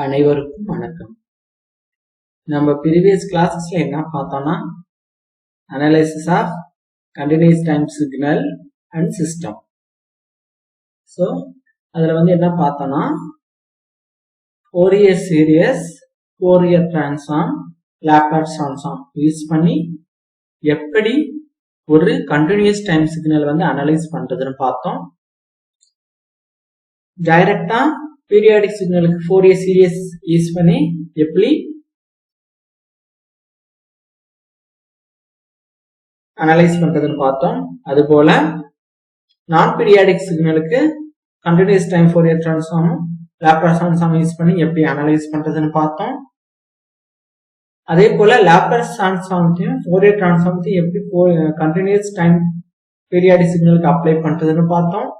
அனைவருக்கும் வணக்கம். நம்ம ப்ரீவியஸ் கிளாஸஸ்ல என்ன பார்த்தோம்னா analysis of continuous time signal and system. So அதில் என்ன பார்த்தோம்னா Fourier series, Fourier transform, Laplace transform use பண்ணி எப்படி ஒரு கண்டினியூஸ் டைம் சிக்னல் அனலைஸ் பண்றதுன்னு பார்த்தோம். டைரக்டா பீரியாடிக் சிக்னலுக்கு ஃபோரியர் சீரியஸ் யூஸ் பண்ணி எப்படி அனலைஸ் பண்றதுன்னு பார்த்தோம். அதுபோல நான் பீரியாடிக் சிக்னலுக்கு கண்டினியூஸ் டைம் ஃபோரியர் டிரான்ஸ்ஃபார்மும் லாப்லாஸ் டிரான்ஸ்ஃபார்ம் யூஸ் பண்ணி எப்படி அனலைஸ் பண்றதுன்னு பார்த்தோம். அதே போல லாப்லாஸ் டிரான்ஸ்ஃபார்மையும் ஃபோரியர் டிரான்ஸ்ஃபார்மையும் எப்படி கண்டினியூஸ் டைம் பீரியாடிக் சிக்னலுக்கு அப்ளை பண்றதுன்னு பார்த்தோம்.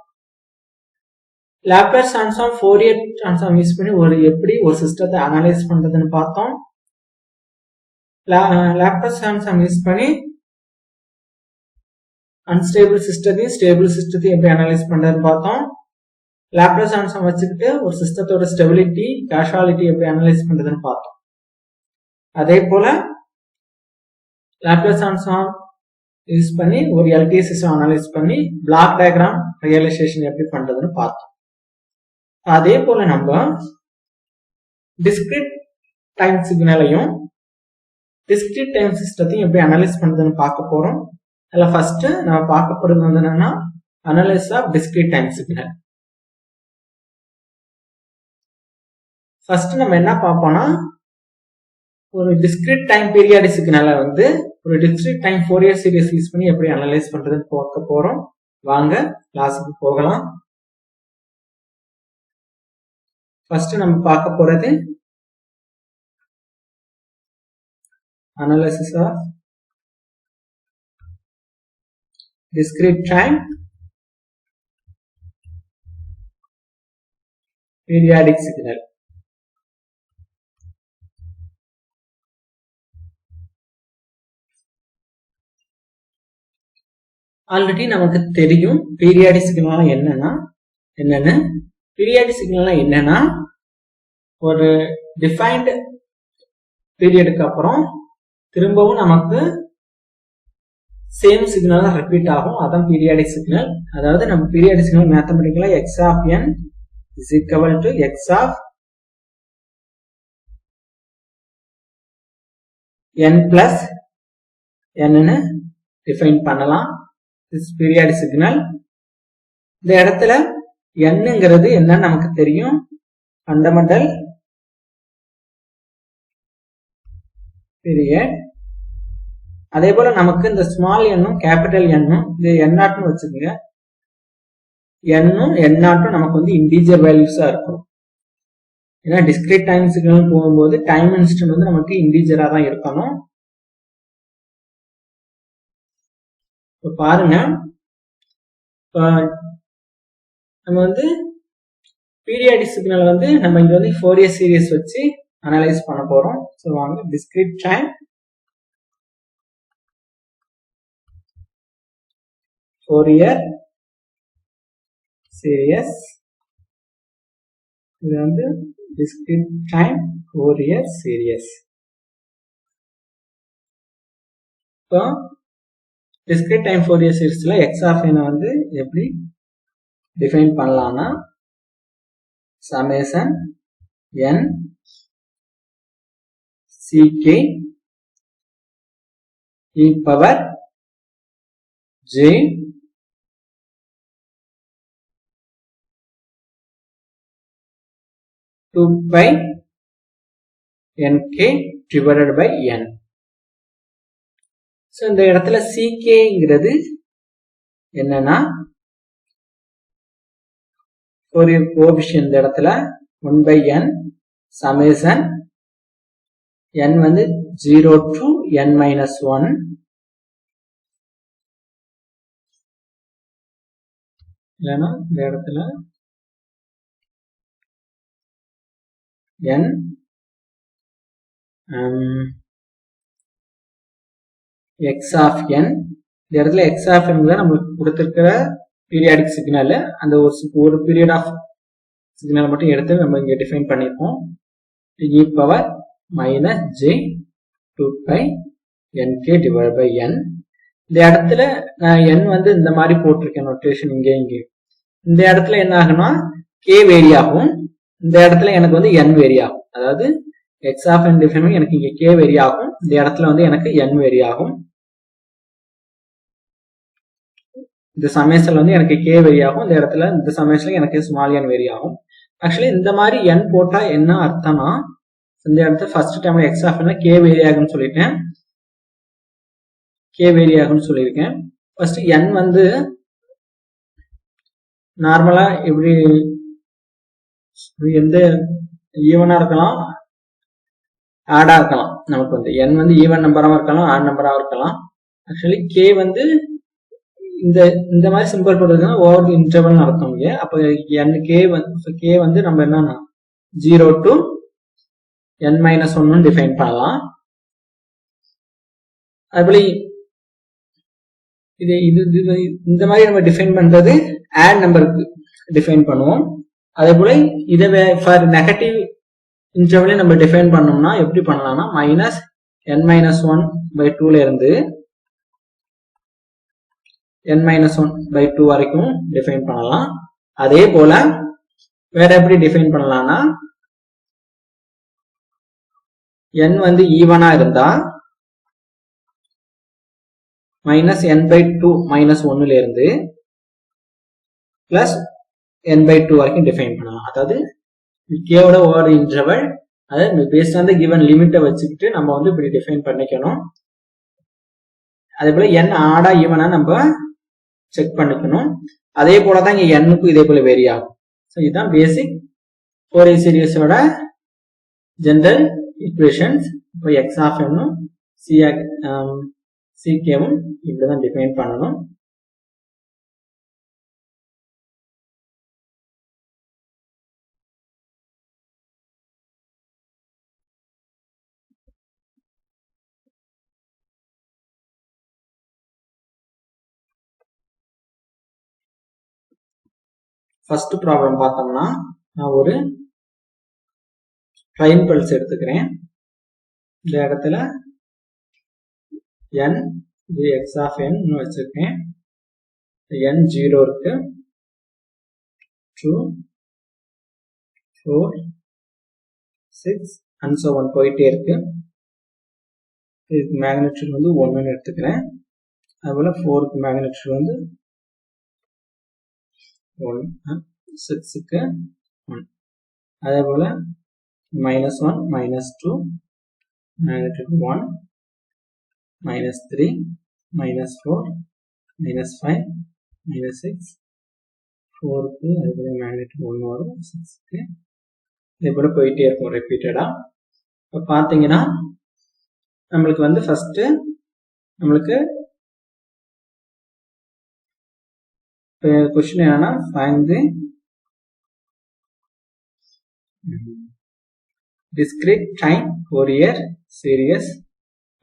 Laplace transform Fourier transform use பண்ணி எப்படி ஒரு சிஸ்டத்தை அனலைஸ் பண்றதுன்னு பார்த்தோம். லாப்லாஸ் டிரான்ஸ்ஃபார்ம் யூஸ் பண்ணி அன்ஸ்டேபிள் சிஸ்டத்தையும் ஸ்டேபிள் சிஸ்டத்தையும் எப்படி அனலைஸ் பண்றதுன்னு பார்த்தோம். லாப்லாஸ் டிரான்ஸ்ஃபார்ம் வச்சுக்கிட்டு ஒரு சிஸ்டத்தோட ஸ்டெபிலிட்டி, கேஷுவாலிட்டி எப்படி அனலைஸ் பண்றதுன்னு பார்த்தோம். அதே போல லாப்லாஸ் டிரான்ஸ்ஃபார்ம் யூஸ் பண்ணி ஒரு எல்டிஏ சிஸ்டம் அனலைஸ் பண்ணி பிளாக் டயக்ராம் ரியலைசேஷன் எப்படி பண்றதுன்னு பார்த்தோம். அதே போல நம்ம டிஸ்கிரீட் டைம் சிக்னலையும் டிஸ்கிரீட் டைம் சிஸ்டத்தையும் எப்படி அனலைஸ் பண்றதுன்னு பார்க்க போறோம். அதுல ஃபர்ஸ்ட் நம்ம பார்க்க போறது என்னன்னா analyse of discrete time signal. First நம்ம என்ன பார்ப்போம்னா ஒரு டிஸ்கிரீட் டைம் பீரியாடிக் சிக்னலை ஒரு discrete time Fourier series use பண்ணி எப்படி அனலைஸ் பண்றதுன்னு பார்க்க போறோம். வாங்க கிளாஸுக்கு போகலாம். ஃபர்ஸ்ட் நம்ம பார்க்க போறது analysis of discrete time periodic signal. Already நமக்கு தெரியும் பீரியாடிக் சிக்னல் என்னன்னு. பீரியாடிக் சிக்னல் என்னன்னா ஒரு டிஃபைன்டு பீரியடுக்கு அப்புறம் திரும்பவும் நமக்கு சேம் சிக்னல் தான் ரிப்பீட் ஆகும். அதான் பீரியாடிக் சிக்னல். அதாவது நம்ம பீரியாடிக் சிக்னல் மேத்தமெட்டிக்கலா x of n is equal to x of n plus n ன்னு டிஃபைன் பண்ணலாம். This periodic signal. இந்த இடத்துல nங்கிறது என்னன்னு நமக்கு தெரியும், ஃபண்டமெண்டல் பீரியட். அதே போல நமக்கு இந்த ஸ்மால் எண்ணும் கேபிட்டல் எண்ணும் இது n0 வச்சுக்கோங்க. n0 நமக்கு இன்டீஜர் வேல்யூஸா இருக்கும். ஏன்னா டிஸ்கிரீட் டைம் சிக்னல் போகும்போது டைம் இன்ஸ்டன்ட் நமக்கு இன்டீஜரா தான் இருக்கணும். இப்ப பாருங்க, நம்ம பீரியாடிக் சிக்னல் நம்ம இங்க ஃபோரியர் சீரிஸ் வச்சு அனலைஸ் பண்ண போறோம். ஸோ வாங்க டிஸ்கிரீட் டைம் ஃபோரியர் சீரிஸ். இது டிஸ்கிரீட் டைம் ஃபோரியர் சீரிஸ். இப்போ டிஸ்கிரீட் டைம் ஃபோரியர் சீரிஸ்ல எக்ஸ் ஆஃப் n எப்படி டிஃபைன் பண்ணலாம்னா summation n ck e power j 2 pi nk divided by n. So இந்த இடத்துல ckங்கிறது என்னன்னா ஒரு கோஎஃபிஷியன்ட். இந்த இடத்துல 1 by n summation n 0 to n minus 1 இல்லைன்னா இந்த இடத்துல n x of n. இந்த இடத்துல x of n தான் நம்மளுக்கு கொடுத்திருக்கிற பீரியாடிக் சிக்னல். அந்த ஒரு பீரியட் ஆஃப் சிக்னல் மட்டும் எடுத்து நம்ம இங்க டிஃபைன் பண்ணிருக்கோம். e power minus j 2 pi nk divided by n. இந்த இடத்துல நான் n வந்து இந்த மாதிரி போட்டிருக்கேன் நோட்டேஷன் இங்கே இந்த இடத்துல என்ன ஆகும்னா k வேரி ஆகும், இந்த இடத்துல எனக்கு வந்து n வேரி ஆகும். அதாவது x of n டிஃபைன் பண்ணி எனக்கு இங்க k வேரி ஆகும், இந்த இடத்துல வந்து எனக்கு n வேரி ஆகும். இந்த சமேஷன்ல வந்து எனக்கு k வேரி ஆகும், இந்த இடத்துல இந்த சமேஷன்ல எனக்கு ஸ்மால் n வேரி ஆகும். ஆக்சுவலி இந்த மாதிரி n போட்டா என்ன அர்த்தம்னா இந்த இடத்துல ஃபர்ஸ்ட் டைம்ல x of n k vary ஆகும்னு சொல்லிட்டேன், k வேரி ஆகும்னு சொல்லியிருக்கேன். ஃபர்ஸ்ட் n வந்து நார்மலா எப்படி எந்த ஈவனா இருக்கலாம் ஆடா இருக்கலாம், நமக்கு வந்து n வந்து ஈவன் நம்பராகவும் இருக்கலாம் ஆட் நம்பராகவும் இருக்கலாம். ஆக்சுவலி k வந்து இந்த மாதிரி சிம்பிள் போடுறதுன்னா ஓவர் இன்டர்வல் அர்த்தம் இங்க. அப்ப n k வந்து நம்ம என்னன்னா 0 to n minus 1 டிஃபைன் பண்ணலாம். அதுபோல இது இந்த மாதிரி நம்ம டிஃபைன் பண்றது ஆட் நம்பருக்கு டிஃபைன் பண்ணுவோம். அதே போல இதை ஃபார் நெகட்டிவ் இன்டர்வல் நம்ம டிஃபைன் பண்ணோம்னா எப்படி பண்ணலாம்னா மைனஸ் n minus 1/2 இருந்து n minus 1/2 வரைக்கும் டிஃபைன் பண்ணலாம். அதே போல வேற எப்படி டிஃபைன் பண்ணலாம்னா n வந்து ஈவனா இருந்தா மைனஸ் n/2 மைனஸ் 1ல இருந்து பிளஸ் n/2 வரைக்கும் டிஃபைன் பண்ணலாம். அதாவது கேவோட ஓவர் இன்டர்வல் அதாவது பேஸ்ட் ஆன் தி கிவன் லிமிட்டை வச்சுக்கிட்டு நம்ம வந்து இப்படி டிஃபைன் பண்ணிக்கணும். அதே போல n ஆடா ஈவனா நம்ம செக் பண்ணிக்கணும். அதே போலதான் இங்க n-க்கும் இதே போல வேரி ஆகும். ஸோ இதுதான் பேசிக் ஃபோரியர் சீரிஸோட ஜெனரல் ஈக்குவேஷன்ஸ். இப்போ x of n-ம் ck-வும் இப்படிதான் டிஃபைன் பண்ணணும். ஃபர்ஸ்ட் ப்ராப்ளம் பார்த்தோம்னா நான் ஒரு ட்ரைன் பல்ஸ் எடுத்துக்கிறேன். இந்த இடத்துல n இது x of n வச்சிருக்கேன். n 0 இருக்கு, 2 4 6 and so on போயிட்டே இருக்கு. இதுக்கு மேக்னிட்யூட் வந்து 1 எடுத்துக்கிறேன். அதுபோல 4க்கு மேக்னிட்யூட் வந்து 1, 6க்கு 1. அதே போல -1 -2 மேக்னிட்யூட் 1 -3 -4 -5 -6 4க்கு அதுபோல மேக்னிட்யூட் 1 வரும், 6க்கு இதே போல போயிட்டே இருக்கும் ரிப்பீட்டடா. இப்போ பார்த்தீங்கன்னா நம்மளுக்கு வந்து ஃபர்ஸ்ட் நம்மளுக்கு क्वेश्चन என்னன்னா find the discrete time Fourier series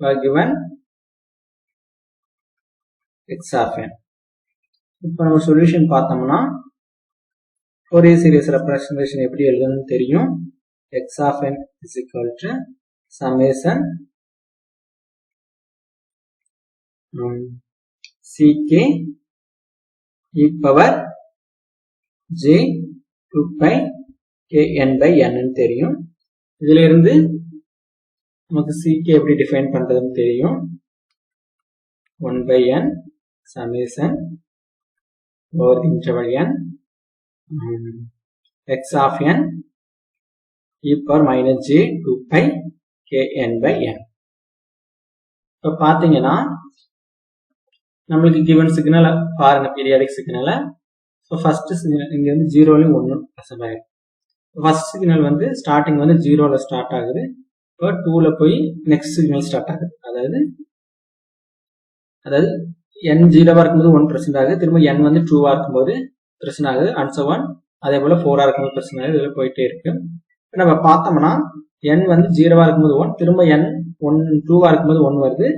for given x of n. இப்போ நம்ம சொல்யூஷன் பார்த்தோம்னா Fourier series representation எப்படி எழுதணும்னு தெரியும். x of n is equal to summation ck e power j 2 pi kn by n தெரியும். இதுல இருந்து நமக்கு ck எப்படி டிஃபைன் பண்றதுன்னு தெரியும். 1 by n summation over interval n x of n e power minus j 2 pi kn by n. இப்போ பாத்தீங்கன்னா நம்மளுக்கு given சிக்னல் பாருங்க பீரியாடிக் சிக்னலை. ஸோ ஃபர்ஸ்ட் சிக்னல் இங்க வந்து 0லயும் 1 ப்ரெசென்ட் ஆயிருக்கு. ஃபர்ஸ்ட் சிக்னல் வந்து ஸ்டார்டிங் வந்து 0ல ஸ்டார்ட் ஆகுது, இப்போ 2ல போய் நெக்ஸ்ட் சிக்னல் ஸ்டார்ட் ஆகுது. அதாவது n 0வா இருக்கும்போது 1 ப்ரெசென்ட் ஆகுது, திரும்ப n வந்து 2வா இருக்கும்போது ப்ரெசென்ட் ஆகுது அண்ட் so on. அதே போல 4ஆ இருக்கும்போது ப்ரெசென்ட் ஆகுது. இதில் போயிட்டே இருக்கு. இப்போ நம்ம பார்த்தோம்னா n வந்து 0வா இருக்கும்போது 1, திரும்ப n 2வா இருக்கும்போது 1 வருது,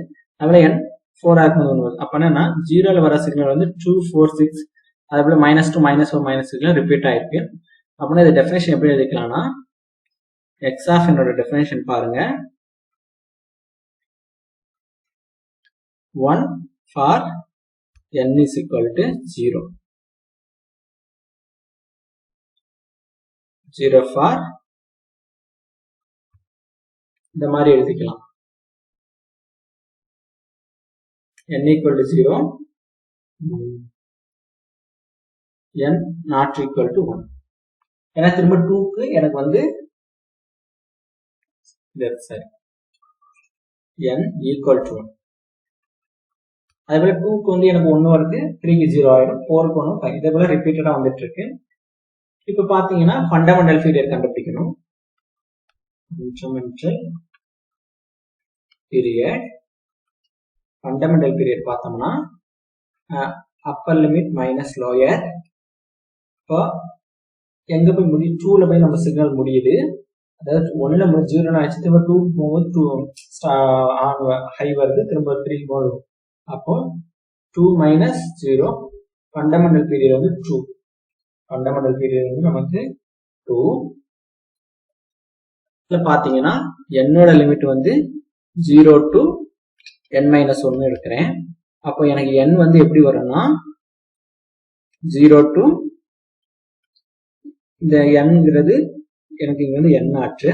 அதுல n 4ஆ இருக்கும்போது 1 வருது. அப்ப என்னன்னா 0ல வர சிக்னல் வந்து 2 4 6 அதே போல -2 -4 -6 ரிப்பீட் ஆயிருக்கு. அப்படின்னா இந்த டெஃபினேஷன் எப்படி எழுதிக்கலாம்னா x of n ஓட டெஃபினிஷன் பாருங்க. 1 for n is equal to 0. 0 for இந்த மாதிரி எழுதிக்கலாம். n equal to 0, n not equal to 1. ஏன்னா திரும்ப 2க்கு எனக்கு வந்து சரி n equal to 1. அதேபோல 2க்கு வந்து எனக்கு 1 வருது, 3க்கு 0 ஆயிடும், 4க்கு 1, 5. இதே போல ரிப்பீட்டடா வந்துட்டு இருக்கு. இப்ப பாத்தீங்கன்னா ஃபண்டமெண்டல் பீரியட் கண்டுபிடிக்கணும். ஃபண்டமெண்டல் பீரியட் பார்த்தோம்னா அப்பர் லிமிட் மைனஸ் லோயர். இப்போ எங்க போய் முடியும்? 2ல போய் நம்ம சிக்னல் முடியுது. அதாவது 1ல 0 ஆச்சு, திரும்ப 2 போகும்போது ஹை வருது, திரும்ப 3 போகுது. அப்போ 2 மைனஸ் 0, ஃபண்டமெண்டல் பீரியட் வந்து 2. ஃபண்டமெண்டல் பீரியட் வந்து நமக்கு 2. பாத்தீங்கன்னா என்னோட லிமிட் வந்து 0 to n minus 1 எடுக்கிறேன். அப்போ எனக்கு n வந்து எப்படி வரும்னா 0 to இந்த nங்கிறது எனக்கு இங்க வந்து n ஆச்சு.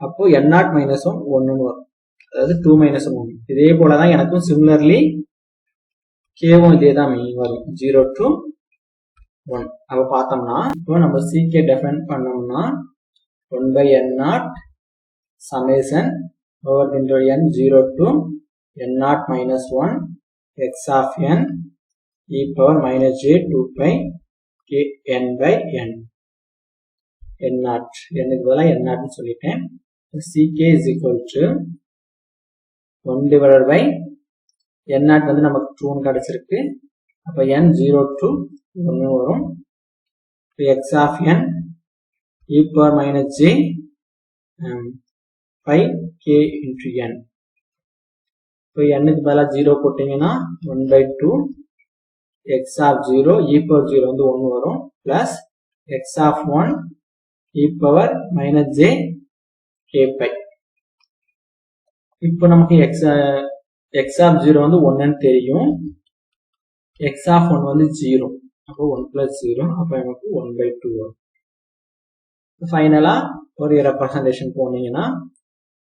அப்போ n நாட் மைனஸ் 1 1 வரும், அதாவது 2 மைனஸ் 1. இதே போலதான் எனக்கும் சிமிலர்லி கேவும் இதே தான் வரும், 0 to 1. அப்ப பார்த்தோம்னா இப்போ நம்ம ck டெஃபைன் பண்ணோம்னா 1 by n naught summation over into n 0 to n naught minus 1 x of n e power minus j 2 pi k n by n. n naught n க்கு பதிலா n naught னு சொல்லிட்டேன். ck is equal to 1 divided by n naught வந்து நமக்கு 2 னு கிடைச்சிருக்கு. அப்ப n 0 to 1 வரும். x of n e power minus j pi k into n. இப்போ n க்கு பதிலா 0 போட்டீங்கன்னா 1 by 2 x of 0 e power 0 வந்து 1 வரும், plus x of 1 e power minus j k pi. இப்போ நமக்கு x of 0 வந்து 1 ன்னு தெரியும், x of 1 வந்து 0. அப்போ 1 plus 0, அப்போ நமக்கு 1 by 2 வரும். ஃபைனலா ஒரு ரெப்ரசன்டேஷன் போனீங்கன்னா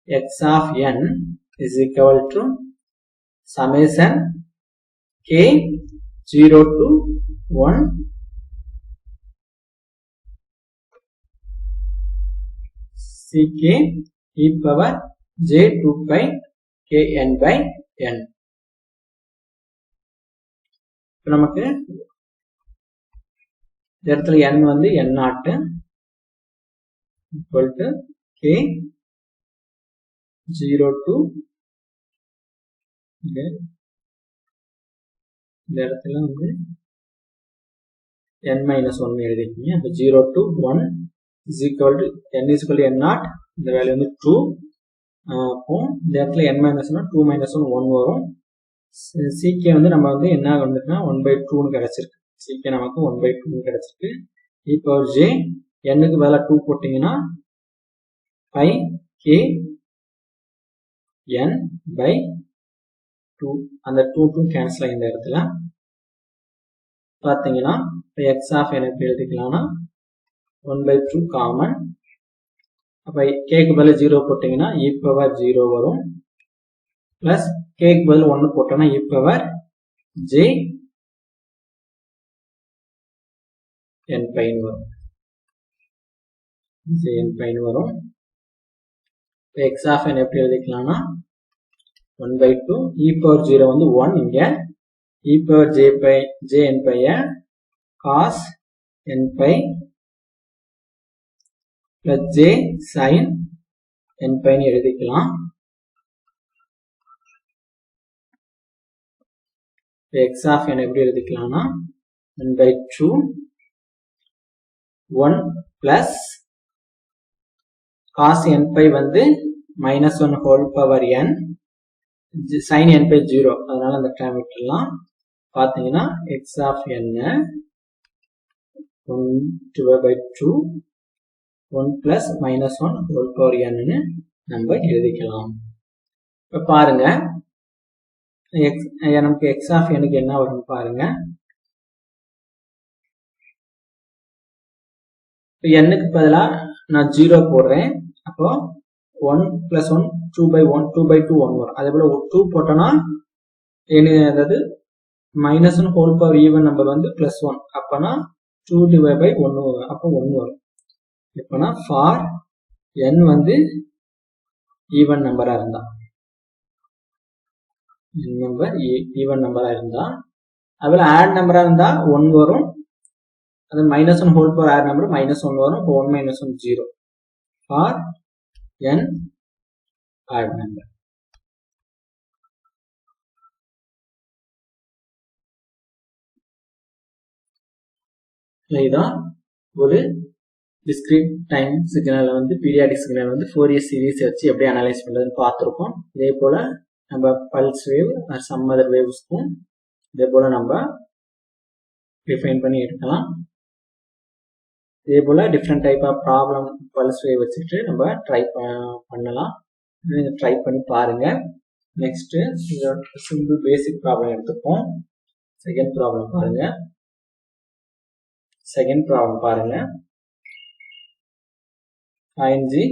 x of n is equal to summation k 0 to 1 ck e power j 2 pi k n by n. இப்போ நமக்கு இந்த இடத்துல n வந்து n naught equal to k 0 to இந்த இடத்துல வந்து n minus 1 எழுதிக்கீங்க. அப்போ 0 to 1 is equal to n is equal to n naught, இந்த வேல்யூ வந்து 2. அப்போ இந்த இடத்துல n minus 1 2 minus 1 1 வரும். ck வந்து நம்ம வந்து என்ன வந்துட்டுனா 1 by 2 னு கிடைச்சிருக்கு. ck நமக்கு 1 by 2 னு கிடைச்சிருக்கு. e power j n க்கு பதிலா 2 போட்டீங்கன்னா pi k n by 2. அந்த 2 கேன்சல் ஆகி இந்த இடத்துல பாத்தீங்கன்னா x of n எப்படி எழுதிக்கலாம்னா 1 by 2 காமன். அப்ப k க்கு பதிலா 0 போட்டீங்கன்னா e power 0 வரும், பிளஸ் k க்கு பதிலா 1 போட்டோம்னா e power j n pi வரும், j n pi வரும். x of n எப்படி எழுதிக்கலாம்னா 1 by 2 e power 0 வந்து 1, இங்க e power j n pi cos n pi plus j sin n pi னு எழுதிக்கலாம். x of n எப்படி எழுதிக்கலாம்னா 1 by 2 1 plus cos n pi வந்து minus 1 whole power n, sin n pi 0, அதனால அந்த term விட்டுடலாம். பாத்தீங்கன்னா x of n 1 divided by 2 1 plus minus 1 whole power n நம்ம எழுதிக்கலாம். இப்ப பாருங்க நமக்கு x of n என்ன வரும் பாருங்க. n க்கு பதிலா நான் 0 போடுறேன். அப்போ 1 plus 1 2 by 1 2 by 2 1 வரும். அதே போல 2 போட்டோம்னா அதாவது minus 1 whole power even number வந்து plus 1 அப்பனா 2 divided by 1 வரும். அப்போ 1 வரும். இப்பனா for n வந்து even நம்பரா இருந்தா even நம்பரா இருந்தா அதுல add நம்பரா இருந்தா 1 வரும். அது minus 1 whole power add number minus 1 வரும். இப்போ 1 minus 1 0 for n add number. இதுதான் ஒரு discrete time signal வந்து periodic signal வந்து Fourier series வச்சு எப்படி அனலைஸ் பண்றதுன்னு பார்த்திருக்கோம். இதே போல நம்ம pulse wave or some other waves-க்கும் இதே போல நம்ம டிஃபைன் பண்ணி எடுக்கலாம். இதே போல different type of problem pulse wave வச்சுட்டு நம்ம ட்ரை பண்ணலாம். ட்ரை பண்ணி பாருங்க. நெக்ஸ்ட் சிம்பிள் பேசிக் ப்ராப்ளம் எடுத்துப்போம். செகண்ட் ப்ராப்ளம் பாருங்க. Find the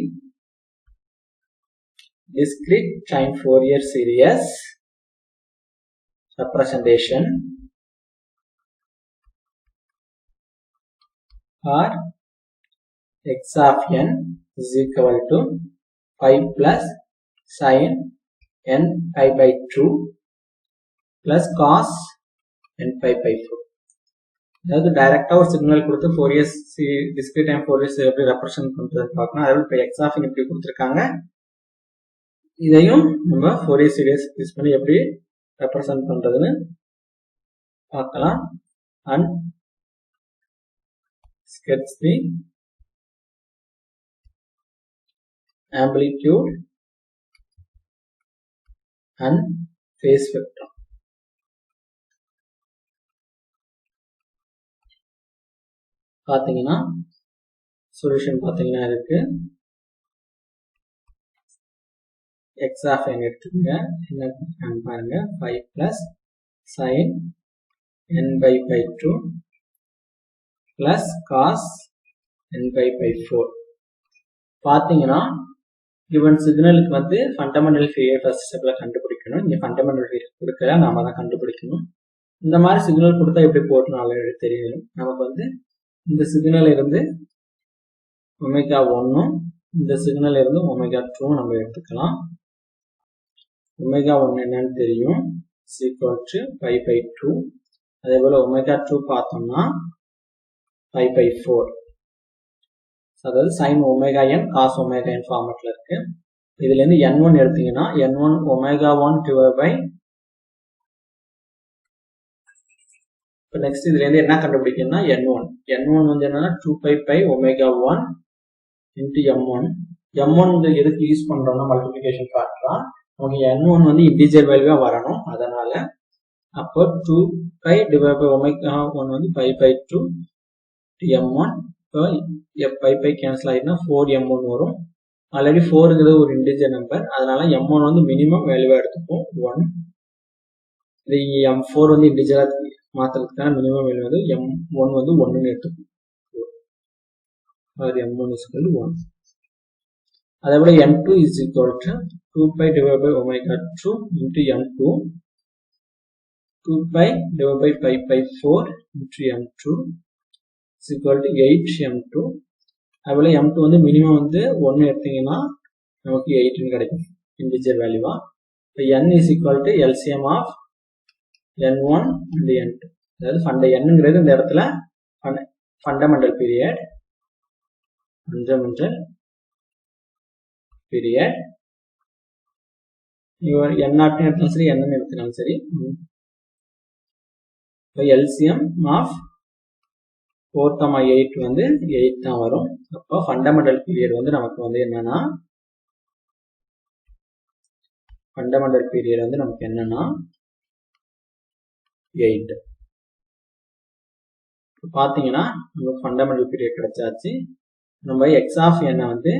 discrete time Fourier series representation for x of n is equal to 5 plus sin n pi by 2 plus cos n pi by 4. அதாவது டைரக்டா ஒரு signal கொடுத்து Fourier discrete time Fourier எப்படி represent பண்றதுன்னு பார்க்கணும். அதாவது இப்போ x of n எப்படி கொடுத்துருக்காங்க, இதையும் நம்ம ஃபோரியர் சீரிஸ் யூஸ் பண்ணி எப்படி ரெப்ரசென்ட் பண்றதுன்னு பார்க்கலாம். And sketch the amplitude and phase vector. பாத்தீங்கன்னா சொல்யூஷன் பாத்தீங்கன்னா இருக்கு. x of n எடுத்துக்கங்க. என்ன பாருங்க 5 plus sin n by 2 plus cos n by 4. பாத்தீங்கன்னா given சிக்னலுக்கு வந்து ஃபண்டமெண்டல் ஃபீரியட் ஃபர்ஸ்ட் ஸ்டெப்ல கண்டுபிடிக்கணும். இங்க ஃபண்டமெண்டல் ஃபீரியட் கொடுக்கல, நாம தான் கண்டுபிடிக்கணும். இந்த மாதிரி சிக்னல் கொடுத்தா எப்படி போடணும் ஆல்ரெடி தெரியும். நமக்கு வந்து இந்த சிக்னல் இருந்து ஒமேகா 1 இந்த சிக்னல் இருந்து ஒமேகா 2 நம்ம எடுத்துக்கலாம். ஒமேகா 1 என்னன்னு தெரியும், = π by 2. அதே போல ஒமேகா 2 பார்த்தோம்னா π by 4. அதாவது sin omega n cos omega n ஃபார்மட்ல இருக்கு. இதுல இருந்து n1 எடுத்தீங்கன்னா n1 ஒமேகா 1 divided by இப்போ நெக்ஸ்ட் இதுல இருந்து என்ன கண்டுபிடிக்கணும்னா n1 வந்து என்னன்னா 2 ஒமேகா 1 into m1 வந்து எதுக்கு யூஸ் பண்றோம்னா மல்டிப்ளிகேஷன் ஃபேக்டரா நமக்கு n1 வந்து இன்டிஜர் வேல்யூவா வரணும். அதனால அப்போ 2 divided by ஒமேகா 1 வந்து π by 2 m1. இப்போ π கேன்சல் ஆயிடுனா 4m1 வரும். ஆல்ரெடி 4ங்கிறது ஒரு இன்டிஜர் நம்பர், அதனால m1 வந்து மினிமம் வேல்யூவா எடுத்துப்போம் 1. இது m4 வந்து இன்டிஜரா மாத்துறதுக்கான மினிமம் வேல்யூ வந்து m1 வந்து 1ன்னு எடுத்துப்போம். m1 is equal to 1. அதே போல m2 is equal to 2 divided by omega 2 into m2, 2 divided by π by 4 into m2 is equal to 8m2. அதே போல m2 வந்து மினிமம் வந்து 1 எடுத்தீங்கன்னா நமக்கு 8 கிடைக்கும் இன்டிஜர் வேல்யூவா. இப்போ n is equal to LCM of n1 and n2. அதாவது n-ங்கிறது இந்த இடத்துல ஃபண்டமெண்டல் பீரியட் n0 எடுத்தாலும் சரி n எடுத்தாலும் சரி. LCM of 4, 8 வந்து 8 தான் வரும். அப்போ ஃபண்டமெண்டல் பீரியட் வந்து நமக்கு வந்து என்னன்னா 8. பாத்தீங்கன்னா நமக்கு ஃபண்டமெண்டல் பீரியட் கிடைச்சாச்சு. நம்ம எக்ஸ் ஆஃப் என் வந்து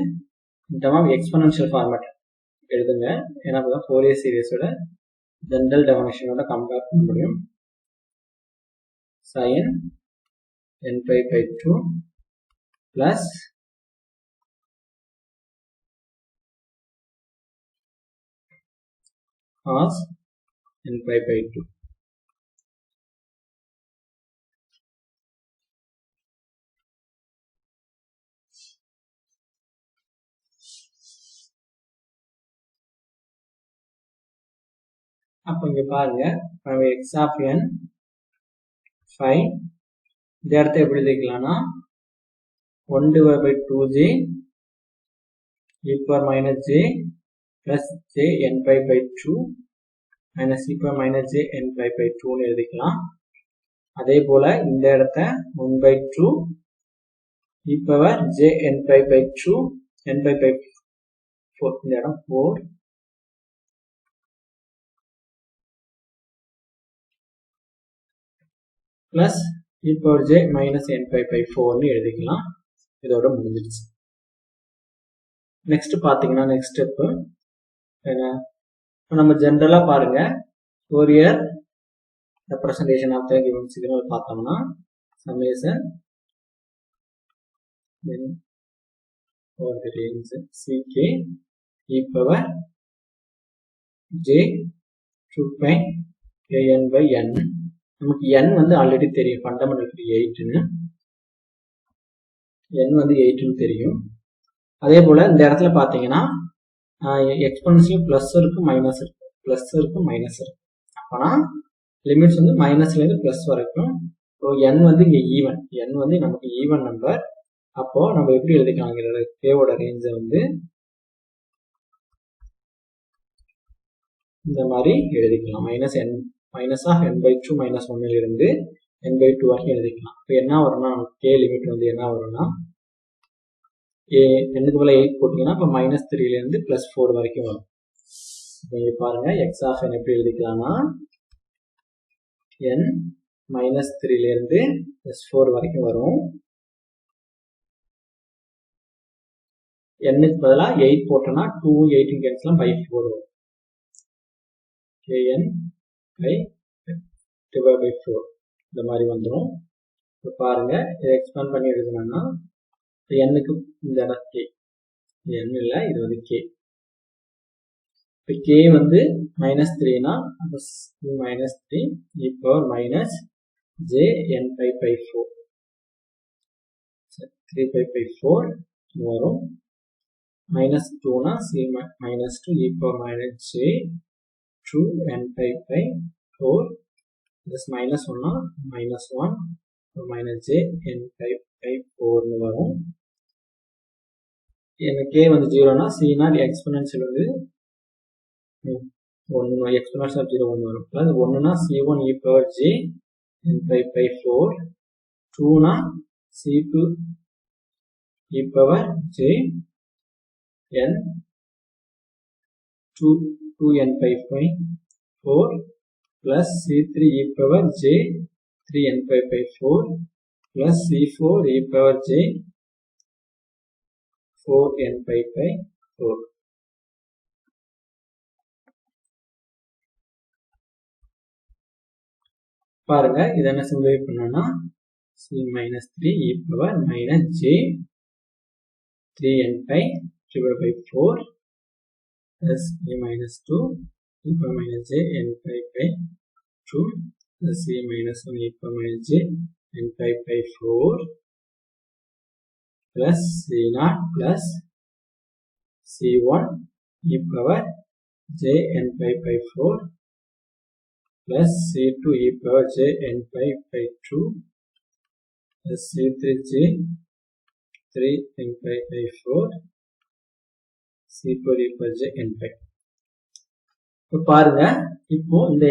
இந்த மாதிரி எக்ஸ்பொனன்ஷியல் ஃபார்மேட் எழுதுங்க. ஏன்னா அப்பதான் ஃபோரியர் சீரிஸோட ஜெனரல் டெஃபினிஷனோட கம்பேர் பண்ண முடியும். sin n π/2 plus cos n π/2. அப்ப இங்க பாருங்க, x of n 5 இந்த இடத்த எப்படி எழுதிக்கலாம்னா 1/2j e power minus j plus j n π/2 minus e power minus j n π/2 ன்னு எழுதிக்கலாம். அதே போல இந்த இடத்த 1/2 e power j n π/2 n π/4 இந்த இடம் 4 plus e power j minus n π/4 ன்னு எழுதிக்கலாம். இதோட முடிஞ்சிடுச்சு. நெக்ஸ்ட் பாத்தீங்கன்னா நெக்ஸ்ட் ஸ்டெப் என்ன, நம்ம ஜெனரலா பாருங்க Fourier representation of the given signal பார்த்தோம்னா summation n for the range ck e power j 2 kn by n. நமக்கு n வந்து ஆல்ரெடி தெரியும், ஃபண்டமெண்டல் 8ன்னு n வந்து 8ன்னு தெரியும். அதே போல இந்த இடத்துல பாத்தீங்கன்னா எக்ஸ்பொனன்ஷியல் பிளஸ் இருக்கு மைனஸ் இருக்கு, பிளஸ் இருக்கு மைனஸ் இருக்கு. அப்பனா லிமிட்ஸ் வந்து மைனஸ்ல இருந்து பிளஸ் வரைக்கும். ஸோ n வந்து இங்க ஈவன், n வந்து நமக்கு ஈவன் நம்பர். அப்போ நம்ம எப்படி எழுதிக்கலாம், கேவோட ரேஞ்சை வந்து இந்த மாதிரி எழுதிக்கலாம். மைனஸ் ஆஃப் n/2 -1 இருந்து n/2 வரைக்கும் எழுதிக்கலாம். இப்போ என்ன வரும்னா கே லிமிட் வந்து என்ன வரும்னா n-க்கு பதிலா 8 போட்டீங்கன்னா இப்போ -3 இருந்து +4 வரைக்கும் வரும். இங்க பாருங்க x ஆஃப் n எப்படி எழுதிக்கலாம்னா n -3 இருந்து +4 வரைக்கும் வரும். n-க்கு பதிலா 8 போட்டோம்னா 2 8 கேன்சல் பை 4 வரும். kn/4 இந்த மாதிரி வந்துடும். இப்போ பாருங்க இதை எக்ஸ்பேண்ட் பண்ணி எழுதணும்னா n-க்கு இந்த இடம் k, n இல்ல இது வந்து k. இப்போ k வந்து -3னா -3 e power minus j n/4 3π/4 வரும். -2னா c -2 e power minus j 2 n/4 plus -1னா -1 minus j n/4 வரும். k வந்து 0னா c-னா எக்ஸ்பொனன்ஷியல் வந்து 1 எக்ஸ்பொனன்ஷியல் ஆஃப் 0 1 வரும். பிளஸ் 1னா c1 e power j n/4, 2னா c2 e power j n 2 n/4 plus c3 e power j 3 n/4 plus c4 e power j 4 n/4. பாருங்க இத என்ன simplify பண்ணனும்னா c -3 e power minus j 3 n/4 plus e -2 e power minus j n/2 plus c -1 e power minus j n/4 plus c0 plus c1 e power j n/4 plus c2 e power j n/2 plus c3 j 3 n/4 c4 e power j n/. இப்போ பாருங்க, இப்போ இந்த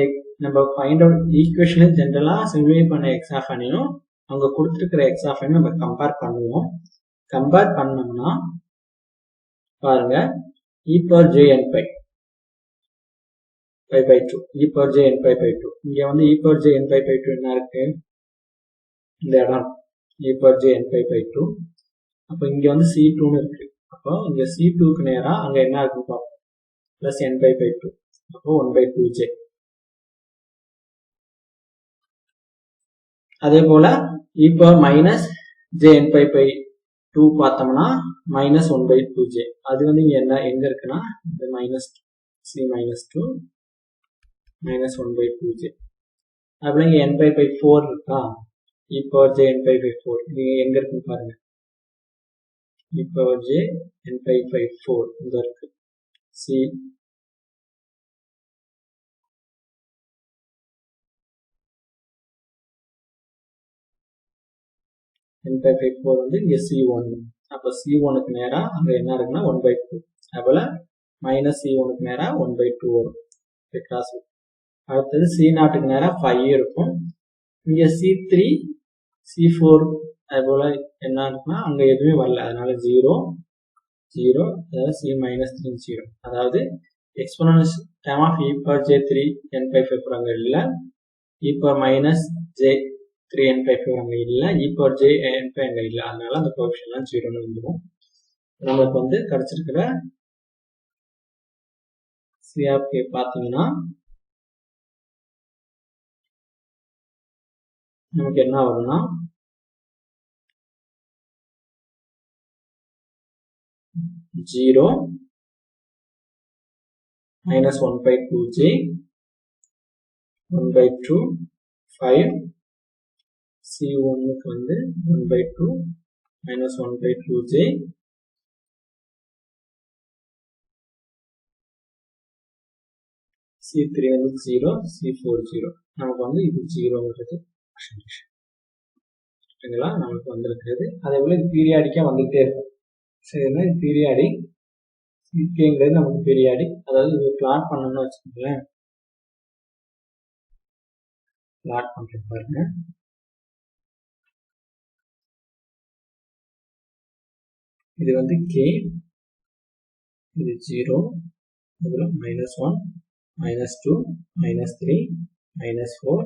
நம்ம find out ஈக்குவேஷனை ஜெனரலா simplify பண்ண X of அனையும் அவங்க கொடுத்துருக்கிற எக்ஸ் ஆஃப் அனையும் நம்ம கம்பேர் பண்ணுவோம். கம்பேர் பண்ணோம்னா பாருங்க e power j n/2 e power j n/2 இங்க வந்து e power j n/2 என்ன இருக்கு, இந்த இடம் e power j n/2 அப்போ இங்க வந்து C2ன்னு இருக்கு. அப்போ இங்க C2க்கு நேரா அங்க என்ன இருக்குன்னு பார்ப்போம். Plus n by 2. அப்போ 1/2j. அதே போல e power minus jn by 2 பார்த்தோம்னா மைனஸ் 1/2j. அது வந்து இங்க என்ன எங்க இருக்குன்னா இந்த minus c minus 2 minus 1/2j. அப்புறம் இங்க n பை 4 இருக்கா, e power j n by 4 இங்க எங்க இருக்குன்னு பாருங்க. e power j n by 4 இங்க இருக்கு. c n பை 4 வந்து இங்க c1. அப்ப c1க்கு நேரா அங்க என்ன இருக்குன்னா 1/2. அதுபோல மைனஸ் c1க்கு நேரா 1/2 வரும். கிராஸ். அடுத்தது c0க்கு நேரா 5 இருக்கும். இங்க c3 c4 அதுபோல என்ன இருக்குன்னா அங்க எதுவுமே வரல, அதனால 0 0, அதாவது c மைனஸ் 3 0. அதாவது exponential term of e power j3 n by 4 அங்க இல்ல, e power minus j3 n by 4 அங்க இல்ல, e power j n by அங்க இல்ல. அதனால அந்த கோஎஃபிஷியன்ட் எல்லாம் 0ன்னு வந்துடும். நமக்கு வந்து கிடைச்சிருக்கிற c ஆஃப் k பாத்தீங்கன்னா நமக்கு என்ன வரும்னா ஜீரோ மைனஸ் 1/2j 1/2 5 c1க்கு வந்து 1/2 மைனஸ் 1/2j c3 வந்து 0 c4 0. நமக்கு வந்து இது 0ங்கிறது சரிங்களா நமக்கு வந்திருக்கிறது. அதே போல இது பீரியாடிக்கா வந்துகிட்டே இருக்கும். சரிங்களா, இது பீரியாடிக். ங்கிறது நமக்கு பீரியாடிக். அதாவது இது பிளாட் பண்ணணும்னு வச்சுக்கோங்களேன். பிளாட் பண்றது பாருங்க. இது வந்து k, இது 0, இதுல -1 -2 -3 -4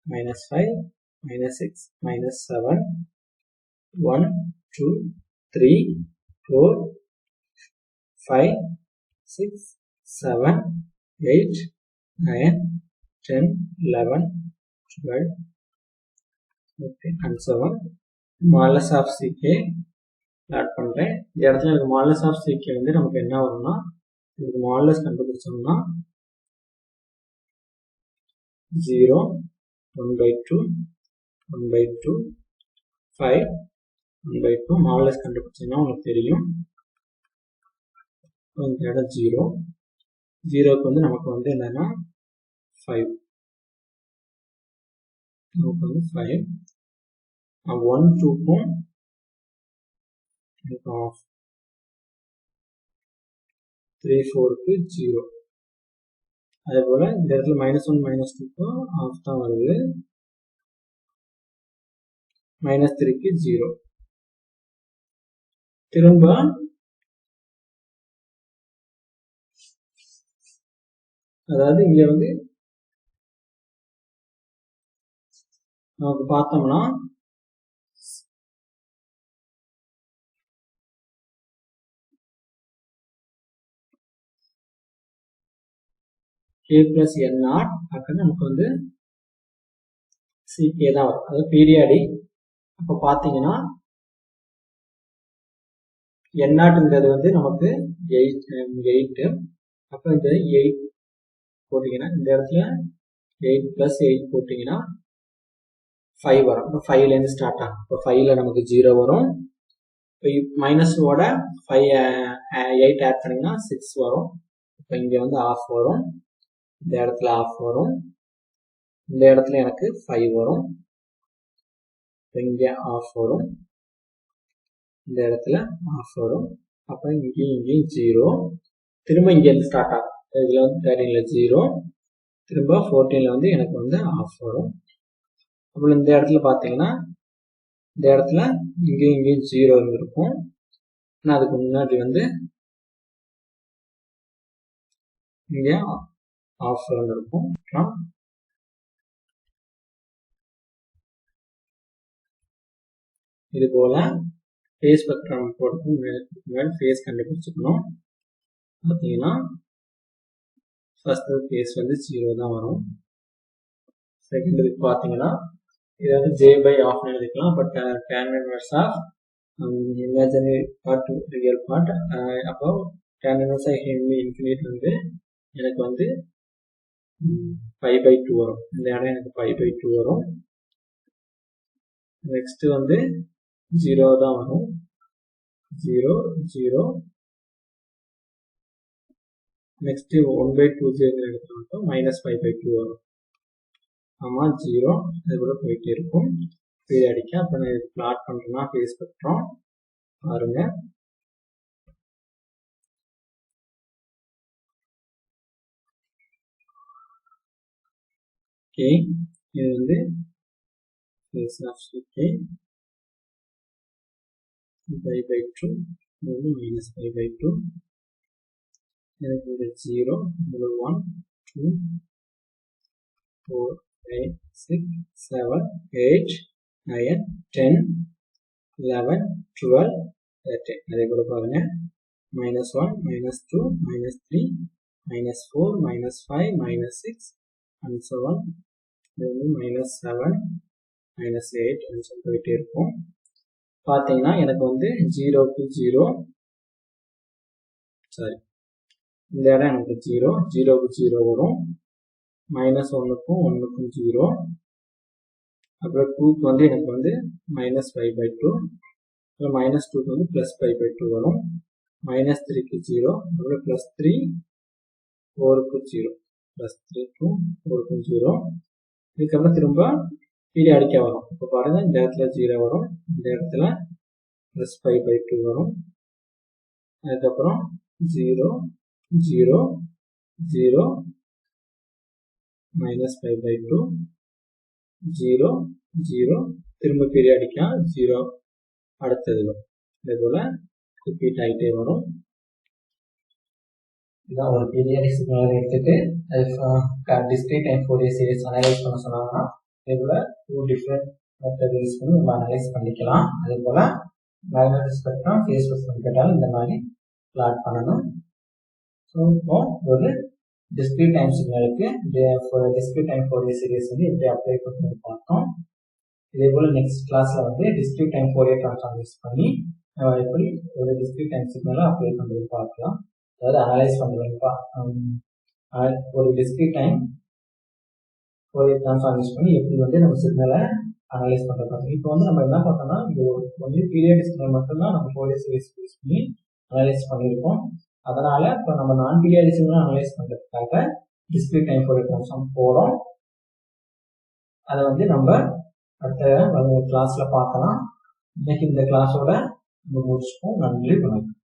-5 -6 -7 1 2 3 4 5 6 7 8 9 10 11 12 13 and 7. மாலஸ் ஆஃப் ck ஆட் பண்றேன். இந்த இடத்துல எனக்கு மாலஸ் ஆஃப் ck வந்து நமக்கு என்ன வரும்னா, இதுக்கு மாலஸ் கண்டுபிடிச்சோம்னா 0 1/2 1/2 5 1/2 மாலஸ் கண்டுபிடிச்சீங்கன்னா உங்களுக்கு தெரியும். இந்த இடம் 0 0க்கு வந்து நமக்கு வந்து என்னன்னா 5 நமக்கு வந்து 5 1 2க்கும் ஆஃப் 3 4க்கு 0. அதே போல இந்த இடத்துல -1 -2க்கும் ஆஃப் தான் வருது, -3க்கு 0. திரும்ப அதாவது இங்க வந்து நமக்கு பார்த்தோம்னா k plus n0 அப்படின்னு நமக்கு வந்து ck தான் வரும். அதாவது பீரியாடிக். அப்போ பார்த்தீங்கன்னா n0ங்கிறது வந்து நமக்கு 8. அப்போ இந்த 8 போட்டிங்கன்னா இந்த இடத்துல 8 plus 8 போட்டிங்கன்னா 5 வரும். இப்போ 5லேருந்து ஸ்டார்ட் ஆகும். இப்போ 5ல நமக்கு 0 வரும். இப்போ மைனஸோட 8 ஆட் பண்ணிங்கன்னா 6 வரும். இப்போ இங்கே வந்து ஆஃப் வரும், இந்த இடத்துல ஆஃப் வரும், இந்த இடத்துல எனக்கு 5 வரும், இப்போ இங்கே ஆஃப் வரும், இந்த இடத்துல ஆஃப் வரும். அப்போ இங்கேயும் 0. திரும்ப இங்கேருந்து ஸ்டார்ட் ஆகும். இதில் வந்து 13ல 0, திரும்ப 14ல வந்து எனக்கு வந்து ஆஃப் வரும். அப்புறம் இந்த இடத்துல பார்த்தீங்கன்னா இந்த இடத்துல இங்கேயும் 0 இருந்திருக்கும். ஆனால் அதுக்கு முன்னாடி வந்து இங்கே ஆஃப் இருந்திருக்கும். இது போல ஃபேஸ் ஸ்பெக்ட்ரம் போட்டு முன்னாடி ஃபேஸ் கண்டுபிடிச்சிக்கணும். பார்த்தீங்கன்னா ஃபர்ஸ்ட் ஃபேஸ் வந்து 0 தான் வரும். செகண்ட் இதுக்கு பார்த்தீங்கன்னா இது வந்து j by ஆஃப்னு எழுதிக்கலாம். But tan inverse of imaginary part real part. அப்போ tan inverse ஆஃப் இன்ஃபினிட் வந்து எனக்கு வந்து π/2 வரும். இந்த இடம் எனக்கு π/2 வரும். நெக்ஸ்ட் வந்து 0 தான் வரும். 0 0 நெக்ஸ்ட் 1/2j எடுத்தோம் -π/2 வரும். ஆமா 0 இது கூட போயிட்டே இருக்கும் பீரியாடிக்கா. அப்போ நான் இது பிளாட் பண்றேன்னா ஃபேஸ் ஸ்பெக்ட்ரம் பாருங்க. ஓகே, இது வந்து ஃபேஸ் ஆஃப் k π/2 இது வந்து -π/2. எனக்கு இது 0 இது 1 2 4 5 6 7 8 9 10 11 12 13. அதே போல பாருங்க -1 -2 -3 -4 -5 -6 and so on. இது வந்து -7 -8 and so போயிட்டே இருக்கும். பார்த்தீங்கன்னா எனக்கு வந்து 0க்கு 0 சாரி இந்த இடம் எனக்கு 0 0க்கு 0 வரும். -1க்கும் 1க்கும் 0. அப்புறம் 2க்கு வந்து எனக்கு வந்து -π/2. அப்புறம் -2க்கு வந்து +π/2 வரும். -3க்கு 0. அப்புறம் +3 4க்கு 0. +3க்கும் 4க்கும் 0. இதுக்கப்புறம் திரும்ப பீரியாடிக்கா வரும். இப்போ பாருங்க இந்த இடத்துல 0 வரும், இந்த இடத்துல +π/2 வரும். அதுக்கப்புறம் 0 0 0 -π/2 0 0 திரும்ப பீரியாடிக்கா 0 அடுத்தது வரும். இதே போல ரிப்பீட் ஆகிட்டே வரும். இதான் ஒரு பீரியாடிக் சிக்னல் எடுத்துட்டு discrete time Fourier series analyse பண்ண சொன்னாங்கன்னா இதே போல 2 டிஃப்ரெண்ட் மெத்தட் யூஸ் பண்ணி நம்ம அனலைஸ் பண்ணிக்கலாம். அதே போல மேக்னெட்டிக் ஸ்பெக்ட்ரம் ஃபேஸ் ஸ்பெக்ட்ரம் கேட்டாலும் இந்த மாதிரி பிளாட் பண்ணணும். ஸோ இப்போ ஒரு டிஸ்கிரீட் டைம் சிக்னலுக்கு டிஸ்கிரீட் டைம் ஃபோரியர் சீரிஸ் வந்து எப்படி அப்ளை பண்ணி பார்த்தோம். இதே போல நெக்ஸ்ட் கிளாஸ்ல வந்து discrete time Fourier transform use பண்ணி எப்படி ஒரு டிஸ்கிரீட் டைம் சிக்னலை அப்ளை பண்ணுறது பார்க்கலாம். அதாவது அனலைஸ் பண்ணுறதுப்பா ஒரு discrete time Fourier transform use பண்ணி எப்படி வந்து நம்ம சிக்னலை அனலைஸ் பண்ணுறது. இப்போ வந்து நம்ம என்ன பார்த்தோம்னா இது வந்து பீரியாடிக் சிக்னல் மட்டும்தான் நம்ம ஃபோரியர் சீரிஸ் யூஸ் பண்ணி அனலைஸ் பண்ணியிருக்கோம். அதனால இப்போ நம்ம நான் பீரியாடிக் சிக்னல் அனலைஸ் பண்ணுறதுக்காக டிஸ்கிரீட் டைம் ஃபோரியர் ட்ரான்ஸ்ஃபார்ம் போகிறோம். அதை வந்து நம்ம அடுத்த கிளாஸ்ல பார்க்கலாம். இன்னைக்கு இந்த கிளாஸோட நம்ம முடிச்சுப்போம். நன்றி, வணக்கம்.